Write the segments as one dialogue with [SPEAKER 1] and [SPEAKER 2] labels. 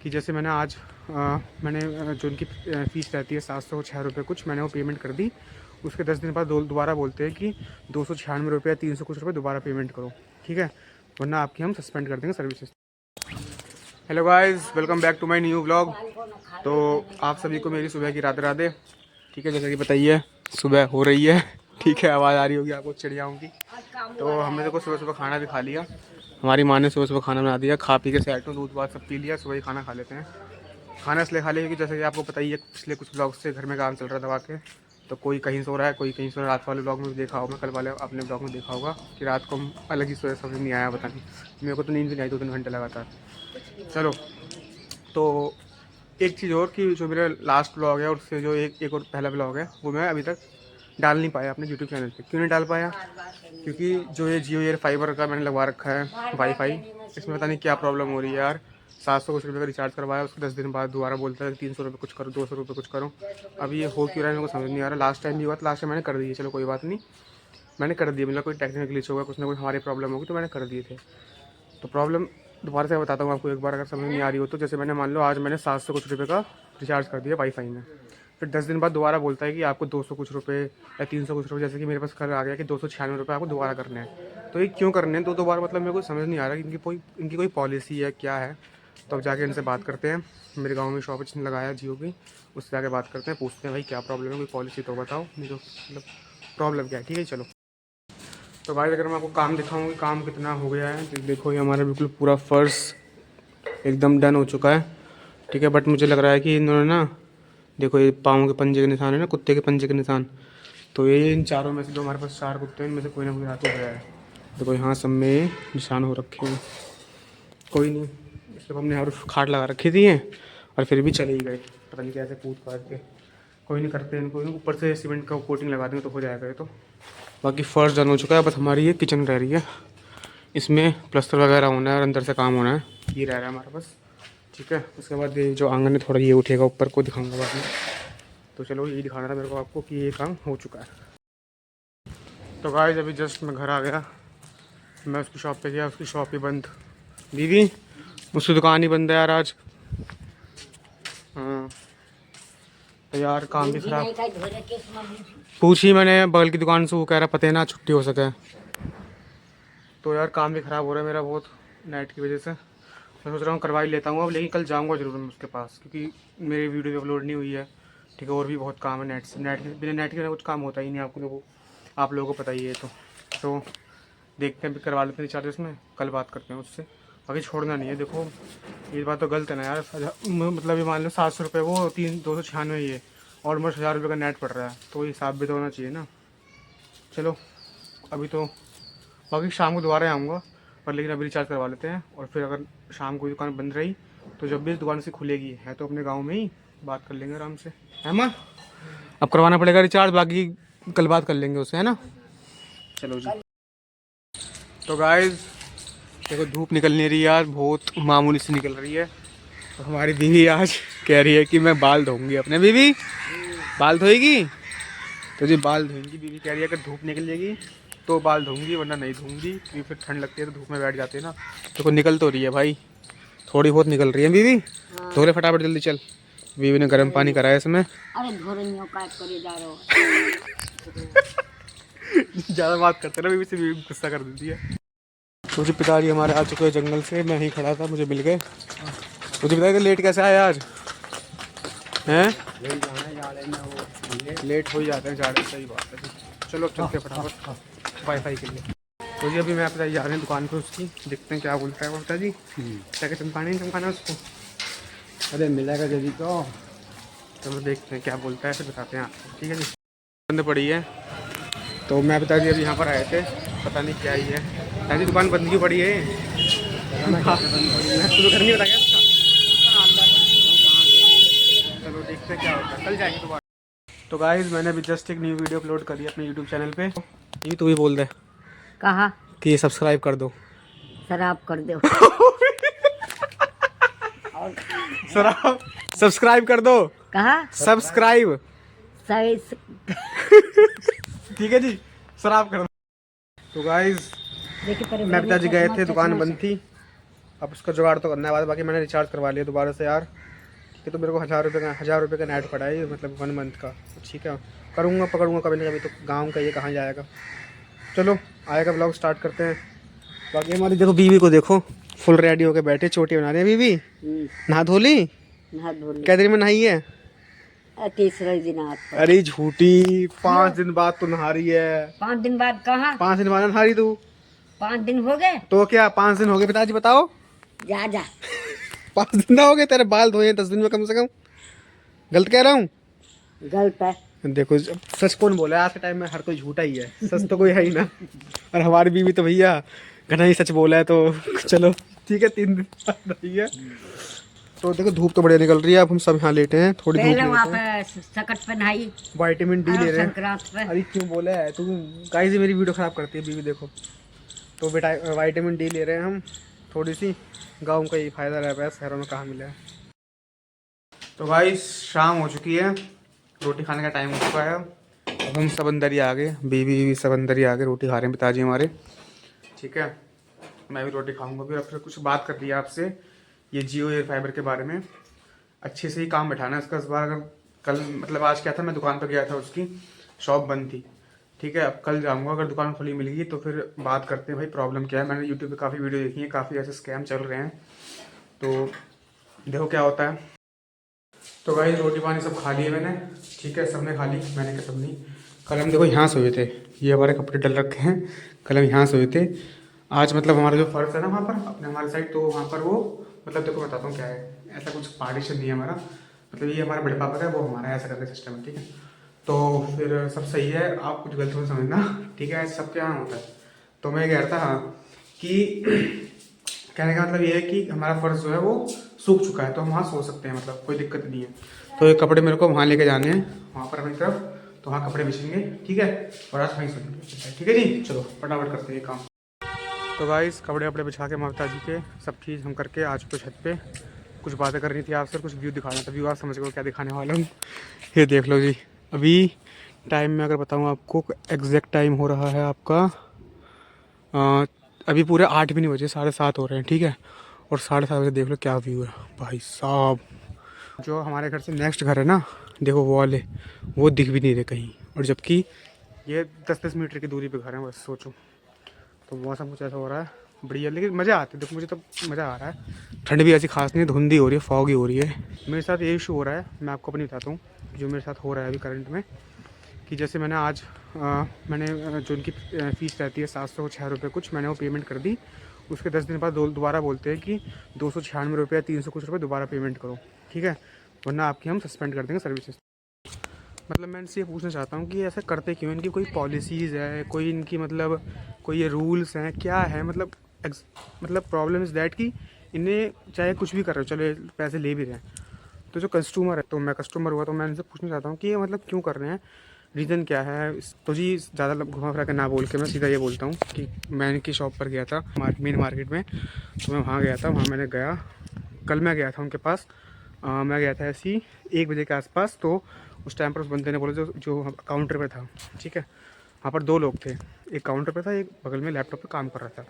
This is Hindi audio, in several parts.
[SPEAKER 1] कि जैसे मैंने आज मैंने जो उनकी फ़ीस रहती है 706 रुपये कुछ, मैंने वो पेमेंट कर दी। उसके 10 दिन बाद दोबारा बोलते हैं कि 296 रुपये 300 कुछ रुपये दोबारा पेमेंट करो, ठीक है, वरना आपकी हम सस्पेंड कर देंगे services. Hello guys, welcome back to my new vlog. तो आप सभी को मेरी सुबह की राधे राधे। ठीक है, जैसा कि बताइए सुबह हो रही है, ठीक है, आवाज़ आ रही होगी आपको चिड़ियाओं की। तो हमने देखो सुबह सुबह खाना भी खा लिया, हमारी माँ ने सुबह सुबह खाना बना दिया, खा पी के सेट हूँ, दूध बात सब पी लिया, सुबह ही खाना खा लेते हैं। खाना इसलिए खा लिया क्योंकि जैसे कि आपको पता ही है पिछले कुछ ब्लॉग से घर में काम चल रहा है दवा के, तो कोई कहीं सो रहा है, कोई कहीं सो रहा है। रात वाले ब्लॉग में भी देखा होगा, कल वाले अपने ब्लॉग में देखा होगा कि रात को हम अलग ही सोए, समझ नहीं आया, पता नहीं, मेरे को तो नींद भी नहीं आई 2-3 घंटे लगातार। चलो, तो एक चीज़ और कि जो मेरा लास्ट ब्लॉग है और उससे जो एक और पहला ब्लॉग है वो मैं अभी तक डाल नहीं पाया अपने यूट्यूब चैनल पे। क्यों नहीं डाल पाया? क्योंकि जो ये जियो एयर फाइबर का मैंने लगवा रखा है वाईफाई, इसमें पता नहीं क्या प्रॉब्लम हो रही है यार। 700 कुछ रुपये का रिचार्ज करवाया, उसके 10 दिन बाद दोबारा बोलता है 300 रुपये कुछ करो, 200 रुपये कुछ करो। अभी ये हो क्यों रहा है मेरे को समझ नहीं आ रहा। लास्ट टाइम भी हुआ था, लास्ट टाइम मैंने कर दिए, चलो कोई बात नहीं, मैंने कर दिया, मतलब कोई टेक्निकल ग्लिच होगा, कुछ ना कुछ हमारी प्रॉब्लम होगी तो मैंने कर दिए थे। तो प्रॉब्लम दोबारा से बताता हूँ आपको एक बार, अगर समझ नहीं आ रही हो तो। जैसे मैंने मान लो आज मैंने 700 कुछ रुपये का रिचार्ज कर दिया वाईफाई में, फिर 10 दिन बाद दोबारा बोलता है कि आपको 200 कुछ रुपये या 300 कुछ रुपये, जैसे कि मेरे पास कल आ गया कि 296 रुपये आपको दोबारा करने हैं। तो ये क्यों करने हैं दो बार, मतलब मेरे को समझ नहीं आ रहा कि इनकी कोई पॉलिसी है क्या है। तो अब जाके इनसे बात करते हैं, मेरे गाँव में शॉप लगाया जियो की, उससे जाके बात करते हैं, पूछते हैं भाई क्या प्रॉब्लम है, कोई पॉलिसी तो बताओ, नहीं तो मतलब प्रॉब्लम क्या है। ठीक है, चलो। तो भाई अगर मैं आपको काम दिखाऊँ कि काम कितना हो गया है, तो देखो ये हमारा बिल्कुल पूरा फर्श एकदम डन हो चुका है, ठीक है। बट मुझे लग रहा है कि इन्होंने ना, देखो ये पाँव के पंजे के निशान है ना, कुत्ते के पंजे के निशान, तो ये इन चारों में से जो हमारे पास 4 कुत्ते हैं इनमें से कोई ना कोई हाथ हो गया है। देखो यहाँ सब में निशान हो रखे हैं। कोई नहीं, इसलिए हमने और खाट लगा रखी थी और फिर भी चले ही गए, पता नहीं कैसे कूद फाड़ के। कोई नहीं, करते हैं इनको, ऊपर से सीमेंट का कोटिंग लगा देंगे तो हो जाएगा ये तो। बाकी फर्श डन हो चुका है, बस हमारी ये किचन रह रही है, इसमें प्लस्तर वगैरह होना है और अंदर से काम होना है, ये रह रहा है हमारे पास, ठीक है। उसके बाद ये जो आंगन है थोड़ा ये उठेगा ऊपर को, दिखाऊंगा बाद में। तो चलो यही दिखाना था मेरे को आपको कि ये काम हो चुका है। तो गाइस अभी जस्ट मैं घर आ गया, मैं उसकी शॉप पे गया, उसकी शॉप ही बंद। दीदी उसकी दुकान ही बंद है यार आज। हाँ तो यार काम भी खराब, पूछी मैंने बगल की दुकान से, वो कह रहा पता है ना छुट्टी हो सके। तो यार काम भी ख़राब हो रहा है मेरा बहुत नेट की वजह से। मैं सोच रहा हूँ करवा ही लेता हूँ अब, लेकिन कल जाऊँगा ज़रूर मैं उसके पास, क्योंकि मेरी वीडियो भी अपलोड नहीं हुई है, ठीक है। और भी बहुत काम है नेट से, बिना नेट के कुछ काम होता ही नहीं, आप लोगों को पता ही है। तो देखते हैं, भी करवा लेते हैं रिचार्ज उसमें, कल बात करते हैं उससे। बाकी छोड़ना नहीं है, देखो ये बात तो गलत है ना यार। मतलब ये मान लो 700 रुपये वो 296 ये ऑलमोस्ट 1000 रुपये का नेट पड़ रहा है, तो ये हिसाब भी तो होना चाहिए ना। चलो अभी तो, बाकी शाम को दोबारा आऊँगा, पर लेकिन अभी रिचार्ज करवा लेते हैं। और फिर अगर शाम को दुकान बंद रही तो जब भी इस दुकान से खुलेगी है तो अपने गांव में ही बात कर लेंगे आराम से, है माँ। अब करवाना पड़ेगा रिचार्ज, बाकी कल बात कर लेंगे उससे, है ना। चलो जी। तो गाइस देखो धूप निकल नहीं रही यार, बहुत मामूली से निकल रही है। तो हमारी बीवी आज कह रही है कि मैं बाल धोऊंगी अपने। बीवी बाल धोएगी? तो जी बाल धोएंगी बीवी, कह रही है अगर धूप निकल जाएगी तो बाल धोऊंगी, वरना नहीं धोऊंगी, क्योंकि फिर ठंड लगती है तो धूप में बैठ जाते हैं ना। देखो निकल तो रही है भाई, थोड़ी बहुत निकल रही है बीवी। हाँ। धो ले फटाफट जल्दी चल। बीवी ने गर्म पानी कराया इसमें। अरे ज़्यादा बात करते ना बीवी से, बीवी गुस्सा कर देती है। तो जी पिताजी हमारे आ चुके हैं जंगल से, मैं ही खड़ा था, मुझे मिल गए। मुझे बताइए लेट कैसे आए आज हैं? लेट हो ही जाते हैं जाड़े, सही बात है। चलो अब चलते फटाफट वाईफाई के लिए। तो जी अभी मैं पिताजी जा रहे हैं दुकान पे उसकी, देखते हैं क्या बोलता है वो पिताजी। क्या चमकाना उसको? अरे मिलेगा जल्दी तो। चलो देखते हैं क्या बोलता है, फिर बताते हैं आपको, ठीक है जी। बंद पड़ी है, तो मैं पिताजी अभी यहाँ पर आए थे, पता नहीं क्या ही है। पिताजी दुकान बंद क्यों पड़ी है? तो घर नहीं बताया उसका। चलो देखते हैं क्या होता है, कल जाएंगे दोबारा। तो गाइस मैंने अभी जस्ट एक न्यू वीडियो अपलोड करी अपने यूट्यूब चैनल पे। ये तू भी बोल दे कहा कि सब्सक्राइब कर दो, शराब कर दो। शराब सब्सक्राइब कर दो, कहा सब्सक्राइब, ठीक है जी, शराब कर दो। तो गाइस मैं पिताजी गए थे, दुकान बंद थी, अब उसका जुगाड़ तो करना है बाद, बाकी मैंने रिचार्ज करवा लिया दोबारा से यार। ठीक है, तो मेरे को 1000 रुपये का नेट पड़ा है, मतलब 1 मंथ का। ठीक है, करूँगा पकड़ूँगा कभी ना कभी, तो गाँव का ये कहाँ जाएगा। चलो आएगा ब्लॉग स्टार्ट करते हैं। बाकी हमारी देखो बीवी को देखो, फुल रेडी होके बैठे, चोटी बना रही है बीवी। नहा धो ली? क्या देर में नहाई है?
[SPEAKER 2] तीसरा दिन आता।
[SPEAKER 1] अरे झूठी, 5 दिन बाद तो नहा रही है।
[SPEAKER 2] 5 दिन बाद कहाँ?
[SPEAKER 1] 5 दिन बाद नहा रही तू?
[SPEAKER 2] 5 दिन हो गए
[SPEAKER 1] तो क्या 5 दिन हो गए पिताजी बताओ?
[SPEAKER 2] जा जा
[SPEAKER 1] 5 दिन ना हो गए, तेरे बाल धोए 10 दिन में कम से कम। गलत कह रहा हूँ?
[SPEAKER 2] गलत है।
[SPEAKER 1] देखो सच कौन बोला है, आज के टाइम में हर कोई झूठा ही है, सच तो कोई है ही ना। और हमारी बीवी तो भैया घना ही सच बोला है, तो चलो ठीक है 3 दिन बाद रही है। तो देखो धूप तो बढ़िया निकल रही है, अब हम सब यहाँ लेटे हैं, थोड़ी धूप
[SPEAKER 2] वहाँ पे सकट पे नहाई,
[SPEAKER 1] विटामिन डी ले रहे हैं।
[SPEAKER 2] संक्रांत पे।
[SPEAKER 1] अरे क्यों बोला है तू? गाइस मेरी वीडियो खराब करती है बीवी, देखो। तो बेटा विटामिन डी ले रहे हैं हम थोड़ी सी, गाँव का ये फ़ायदा रहता है, शहरों में कहाँ मिला है। तो गाइस शाम हो चुकी है, रोटी खाने का टाइम हो चुका है। अब हम सब अंदर ही आ गए, बीवी सब अंदर ही आ गए, रोटी खा रहे हैं पिताजी हमारे। ठीक है, मैं भी रोटी खाऊंगा फिर। अब फिर कुछ बात कर लिया आपसे ये जियो एयर फाइबर के बारे में, अच्छे से ही काम बैठाना है इसका। इस बार अगर कल मतलब आज क्या था, मैं दुकान पर गया था, उसकी शॉप बंद थी। ठीक है, अब कल जाऊंगा, अगर दुकान खुली मिलेगी तो फिर बात करते हैं भाई प्रॉब्लम क्या है। मैंने यूट्यूब पे काफ़ी वीडियो देखी है, काफ़ी ऐसे स्कैम चल रहे हैं, तो देखो क्या होता है। तो भाई रोटी पानी सब खा लिए मैंने। ठीक है, सबने खा ली, मैंने क्या सब नहीं। कल हम देखो यहाँ सोए थे, ये हमारे कपड़े डल रखे हैं, कल हम यहाँ सोए थे। आज मतलब हमारा जो फर्श है ना वहाँ पर अपने हमारे साइड, तो वहाँ पर वो मतलब देखो बताता हूँ क्या है, ऐसा कुछ पार्टीशन नहीं है हमारा, मतलब ये हमारे बड़े पापा का है, वो हमारा है, ऐसा करके सिस्टम है। ठीक है, तो फिर सब सही है, आप कुछ गलत मत समझना। ठीक है, सबके यहाँ होता है। तो मैं कह रहा था हाँ कि कहने का मतलब ये है कि हमारा फर्श जो है वो सूख चुका है, तो हम वहाँ सो सकते हैं, मतलब कोई दिक्कत नहीं है। तो ये कपड़े मेरे को वहाँ लेके जाने हैं, वहाँ पर अपनी तरफ, तो वहाँ कपड़े बिछेंगे। ठीक है, और आज वहीं सोएंगे। ठीक है जी, चलो फटाफट करते हैं काम। तो गाइस कपड़े वपड़े बिछा के माता जी के सब चीज़ हम करके आ चुके छत पे। कुछ बातें करनी थी आपसे, कुछ व्यू दिखाना था, व्यू आप समझ गए क्या दिखाने वाला हूँ। ये देख लो जी, अभी टाइम में अगर बताऊँ आपको, एग्जैक्ट टाइम हो रहा है आपका अभी पूरे 8 भी नहीं बजे, 7:30 हो रहे हैं। ठीक है, और 7:30 बजे देख लो क्या व्यू है भाई साहब। जो हमारे घर से नेक्स्ट घर है ना, देखो वो वाले, वो दिख भी नहीं रहे कहीं, और जबकि ये 10-10 मीटर की दूरी पे घर है, बस सोचो। तो मौसम कुछ ऐसा हो रहा है बढ़िया, लेकिन मज़ा आती है, देखो मुझे तो मज़ा आ रहा है। ठंड भी ऐसी खास नहीं है, धुंधी हो रही है, फॉगी हो रही है। मेरे साथ ये इशू हो रहा है, मैं आपको अपनी बताता हूँ जो मेरे साथ हो रहा है अभी करंट में। कि जैसे मैंने आज मैंने जो उनकी फ़ीस रहती है 706 रुपये कुछ, मैंने वो पेमेंट कर दी। उसके 10 दिन बाद दोबारा बोलते हैं कि 296 रुपये 300 कुछ रुपये दोबारा पेमेंट करो। ठीक है, वरना आपकी हम सस्पेंड कर देंगे सर्विसेज। मतलब मैं इनसे ये पूछना चाहता हूँ कि ऐसा करते क्यों, इनकी कोई पॉलिसीज़ है, कोई इनकी मतलब कोई ये रूल्स हैं, क्या है मतलब प्रॉब्लम इज़ दैट कि इन्हें चाहे कुछ भी कर रहे हो, चलो पैसे ले भी रहे हैं, तो जो कस्टमर है, तो मैं कस्टमर हुआ तो मैं इनसे पूछना चाहता हूँ कि ये मतलब क्यों कर रहे हैं, रीज़न क्या है। तो जी ज़्यादा घुमा फिरा के ना बोल के मैं सीधा ये बोलता हूँ कि मैं इनकी शॉप पर गया था मेन मार्केट में, तो मैं वहाँ गया था, वहाँ मैंने गया, कल मैं गया था उनके पास। मैं गया था ऐसे ही 1 बजे के आसपास। तो उस टाइम पर उस बंदे ने बोला जो काउंटर पे था, ठीक है, वहाँ पर 2 लोग थे, एक काउंटर पे था, एक बगल में लैपटॉप पे काम कर रहा था।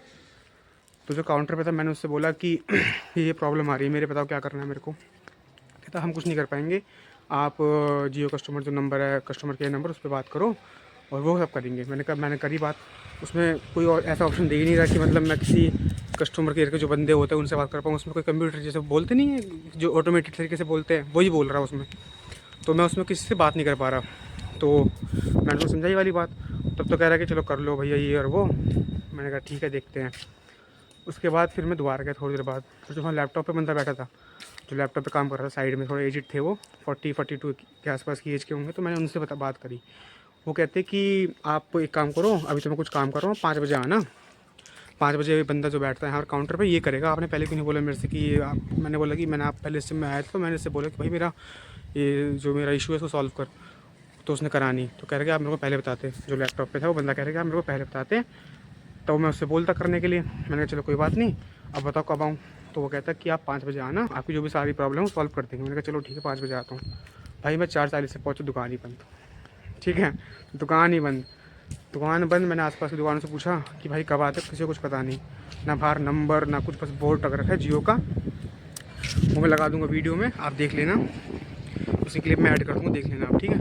[SPEAKER 1] तो जो काउंटर पे था मैंने उससे बोला कि ये प्रॉब्लम आ रही है मेरे, बताओ क्या करना है मेरे को। कहता हम कुछ नहीं कर पाएंगे, आप जियो कस्टमर जो नंबर है, कस्टमर केयर नंबर, उस पर बात करो और वो सब करेंगे। मैंने करी बात, उसमें कोई और ऐसा ऑप्शन दे ही नहीं रहा कि मतलब मैं किसी कस्टमर केयर के जो बंदे होते हैं उनसे बात कर पाऊँ। उसमें कोई कंप्यूटर जैसे बोलते नहीं है, जो ऑटोमेटिक तरीके से बोलते हैं, वही बोल रहा है उसमें। तो मैं उसमें किसी से बात नहीं कर पा रहा। तो मैंने उसको समझाई वाली बात, तब तो कह रहा है कि चलो कर लो भैया ये और वो। मैंने कहा ठीक है देखते हैं। उसके बाद फिर मैं दोबारा गया थोड़ी देर बाद, तो जो वहाँ लैपटॉप पे बंदा बैठा था, जो लैपटॉप पे काम कर रहा था साइड में, थोड़े एजिड थे वो, 40-42 के आसपास की एज के होंगे। तो मैंने उनसे बात करी। वो कहते कि आप एक काम करो, अभी तो मैं कुछ काम कर रहा हूँ, 5 बजे आना। 5 बजे बंदा जो बैठता है यहाँ काउंटर पे ये करेगा। आपने पहले क्यों नहीं बोला मेरे से कि आप, मैंने बोला कि मैंने आप पहले इससे मैं आया था, तो मैंने इससे बोला कि भाई मेरा ये जो मेरा इशू है उसको सॉल्व कर। तो उसने करा नहीं। तो कह रहे कि आप मेरे को पहले बताते, जो लैपटॉप पे था वो बंदा कह रहे कि आप मेरे को पहले बताते, तो मैं उससे बोलता करने के लिए। मैंने कहा चलो कोई बात नहीं, अब बताओ कब आऊँ। तो वो कहता कि आप 5 बजे आना, आपकी जो भी सारी प्रॉब्लम है सॉल्व कर देंगे। मैंने कहा चलो ठीक है 5 बजे आता हूँ। भाई मैं 4:40 से पहुँचा, दुकान ही बंद। ठीक है, दुकान ही बंद। दुकान बंद। मैंने आसपास की दुकानों से पूछा कि भाई कब आते, किसी को कुछ पता नहीं, ना बाहर नंबर ना कुछ, बस बोर्ड टक रखा है जियो का। वो मैं लगा दूंगा वीडियो में, आप देख लेना, उसी क्लिप में ऐड कर दूँगा, देख लेना आप, ठीक है।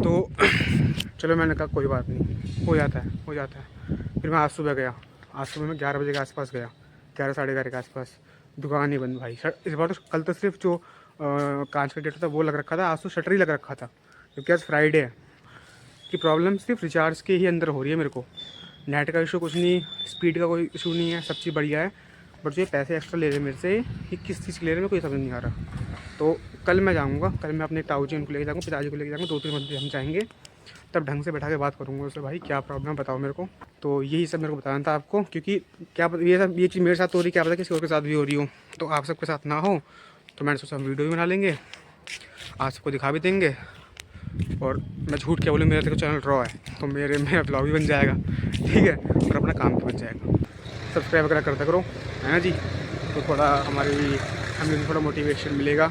[SPEAKER 1] तो चलो मैंने कहा कोई बात नहीं, हो जाता है। फिर मैं आज सुबह गया, आज सुबह मैं 11 बजे के आसपास गया, 11 साढ़े 11 के आसपास। दुकान ही बंद भाई। इस बार तो कल तो सिर्फ जो कांच का गेट था वो लग रखा था, आज तो शटर ही लग रखा था, क्योंकि आज फ्राइडे है। कि प्रॉब्लम सिर्फ रिचार्ज के ही अंदर हो रही है मेरे को, नेट का इशू कुछ नहीं, स्पीड का कोई इशू नहीं है, सब चीज़ बढ़िया है। बट जो ये पैसे एक्स्ट्रा ले रहे हैं मेरे से, ये किस चीज़ के ले रहे हैं मेरे को समझ नहीं आ रहा। तो कल मैं जाऊँगा, कल मैं अपने ताऊ जी उनको लेके जाऊँगा, पिताजी को लेके जाऊँगा, 2-3 बंदे हम जाएंगे, तब ढंग से बैठा के बात करूँगा उससे, भाई क्या प्रॉब्लम बताओ मेरे को। तो यही सब मेरे को बताना था आपको, क्योंकि क्या ये चीज़ मेरे साथ हो रही, क्या पता किसी और के साथ भी हो रही हो, तो आप सबके साथ ना हो। तो मैंने सोचा हम वीडियो भी बना लेंगे, आप सबको दिखा भी देंगे, और मैं झूठ क्या बोलूँ, मेरा देखो चैनल रॉ है, तो मेरा ब्लॉग भी बन जाएगा, ठीक है, और अपना काम भी बन जाएगा। सब्सक्राइब वगैरह करते करो, है ना जी। तो थोड़ा हमें थोड़ा मोटिवेशन मिलेगा।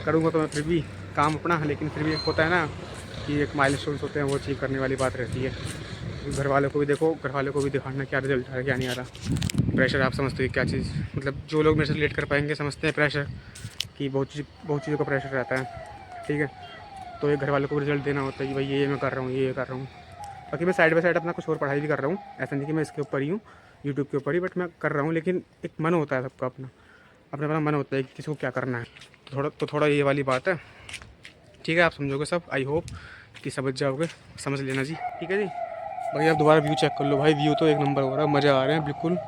[SPEAKER 1] करूँगा तो मैं फिर भी काम अपना, लेकिन फिर भी एक होता है ना कि एक माइलस्टोन्स होते हैं, वो अचीव करने वाली बात रहती है। घर वालों को भी देखो, घर वालों को भी दिखाना क्या रिजल्ट आ रहा है क्या नहीं आ रहा। प्रेशर आप समझते हो क्या चीज़, मतलब जो लोग मेरे से रिलेट कर पाएंगे समझते हैं प्रेशर, कि बहुत चीज़ों का प्रेशर रहता है, ठीक है। तो ये घर वालों को रिजल्ट देना होता है कि भाई ये मैं कर रहा हूँ, ये कर रहा हूँ। बाकी मैं साइड बाय साइड अपना कुछ और पढ़ाई भी कर रहा हूँ, ऐसा नहीं कि मैं इसके ऊपर ही हूँ, यूट्यूब के ऊपर ही, बट मैं कर रहा हूँ। लेकिन एक मन होता है सबका अपना अपना मन होता है कि किसी को क्या करना है। थोड़ा ये वाली बात है, ठीक है। आप समझोगे सब, आई होप कि समझ जाओगे, समझ लेना जी, ठीक है जी। भाई आप दोबारा व्यू चेक कर लो, भाई व्यू तो एक नंबर हो रहा है, मज़ा आ रहे हैं बिल्कुल।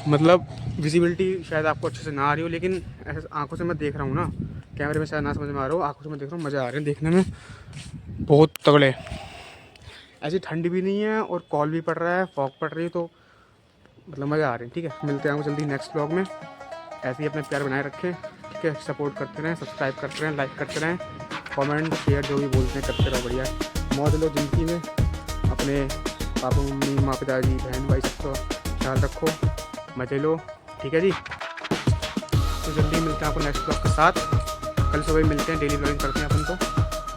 [SPEAKER 1] मतलब विजिबिलिटी शायद आपको अच्छे से ना आ रही हो, लेकिन ऐसे आंखों से मैं देख रहा हूँ ना, कैमरे में शायद ना समझ में आ रहा हो, आंखों से मैं देख रहा हूँ, मज़ा आ रहे हैं देखने में बहुत तगड़े। ऐसी ठंड भी नहीं है और कॉल भी पड़ रहा है, फॉग पड़ रही है, तो मतलब मज़ा आ रही है, ठीक है। मिलते हैं आपको जल्दी नेक्स्ट ब्लॉग में। ऐसे ही अपने प्यार बनाए रखें, ठीक है। सपोर्ट करते रहें, सब्सक्राइब करते रहें, लाइक करते रहें, कमेंट शेयर जो भी बोलते हैं करते रहो, बढ़िया। मौज लो ज़िंदगी में, अपने पापा मम्मी माँ पिताजी बहन भाई सबका ख्याल रखो, मजे लो, ठीक है जी। तो जल्दी मिलते हैं आपको नेक्स्ट ब्लॉग के साथ। कल सुबह मिलते हैं, डेली ब्लॉगिंग करते हैं अपन तो,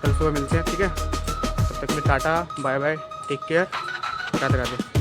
[SPEAKER 1] कल सुबह मिलते हैं, ठीक है। तब तक के लिए tata bye bye, take care, Radhe Radhe.